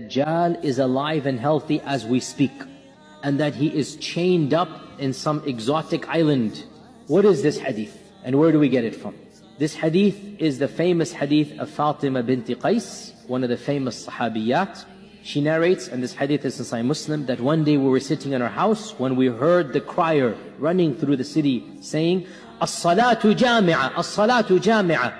dajjal is alive and healthy as we speak, and that he is chained up in some exotic island. What is this hadith and where do we get it from? This hadith is the famous hadith of Fatima binti Qais, one of the famous sahabiyat. She narrates, and this hadith is in Sahih Muslim, that one day we were sitting in our house when we heard the crier running through the city saying, "As-salatu jami'a, as-salatu jami'a."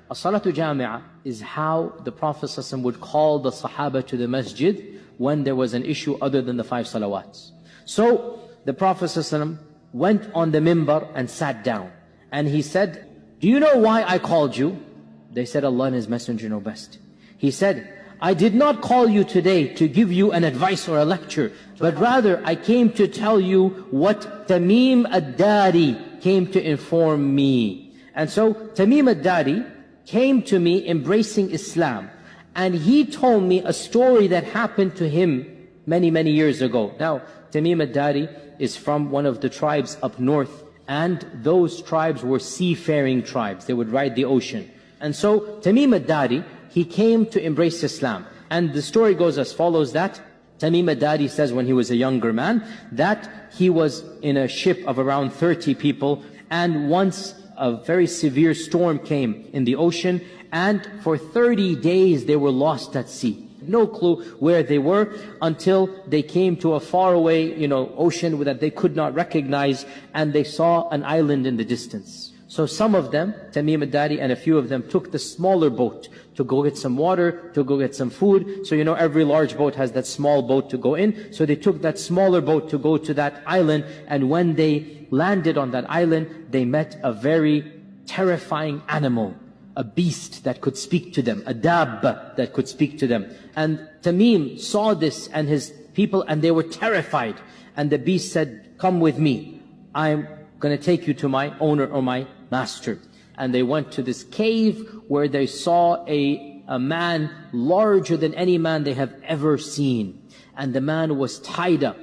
As-salatu jami'a is how the Prophet ﷺ would call the Sahaba to the masjid when there was an issue other than the 5 salawats. So the Prophet ﷺ went on the mimbar and sat down. And he said, "Do you know why I called you?" They said, "Allah and His Messenger know best." He said, "I did not call you today to give you an advice or a lecture, but rather I came to tell you what Tamim ad-Dari came to inform me." And so Tamim ad-Dari came to me embracing Islam, and he told me a story that happened to him many, many years ago. Now, Tamim ad-Dari is from one of the tribes up north, and those tribes were seafaring tribes. They would ride the ocean. And so Tamim ad-Dari, he came to embrace Islam. And the story goes as follows, that Tamim ad-Dari says when he was a younger man, that he was in a ship of around 30 people, and once a very severe storm came in the ocean, and for 30 days they were lost at sea. No clue where they were until they came to a faraway, ocean that they could not recognize, and they saw an island in the distance. So some of them, Tamim ad-Dari and a few of them, took the smaller boat to go get some water, to go get some food. So every large boat has that small boat to go in. So they took that smaller boat to go to that island, and when they landed on that island, they met a very terrifying animal, a beast that could speak to them, a dabba that could speak to them. And Tamim saw this and his people, and they were terrified. And the beast said, "Come with me. I'm going to take you to my owner or my master." And they went to this cave where they saw a man larger than any man they have ever seen. And the man was tied up.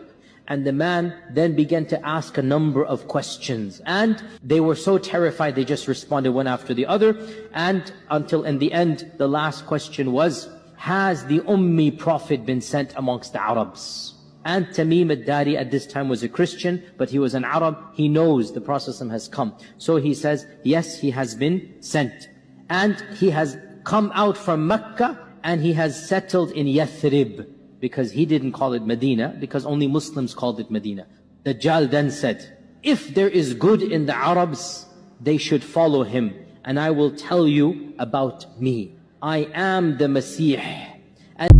And the man then began to ask a number of questions. And they were so terrified, they just responded one after the other. And until in the end, the last question was, "Has the Ummi Prophet been sent amongst the Arabs?" And Tamim ad-Dari at this time was a Christian, but he was an Arab. He knows the Prophet has come. So he says, yes, he has been sent. And he has come out from Mecca, and he has settled in Yathrib, because he didn't call it Medina, because only Muslims called it Medina. Dajjal then said, "If there is good in the Arabs, they should follow him, and I will tell you about me. I am the Masih." And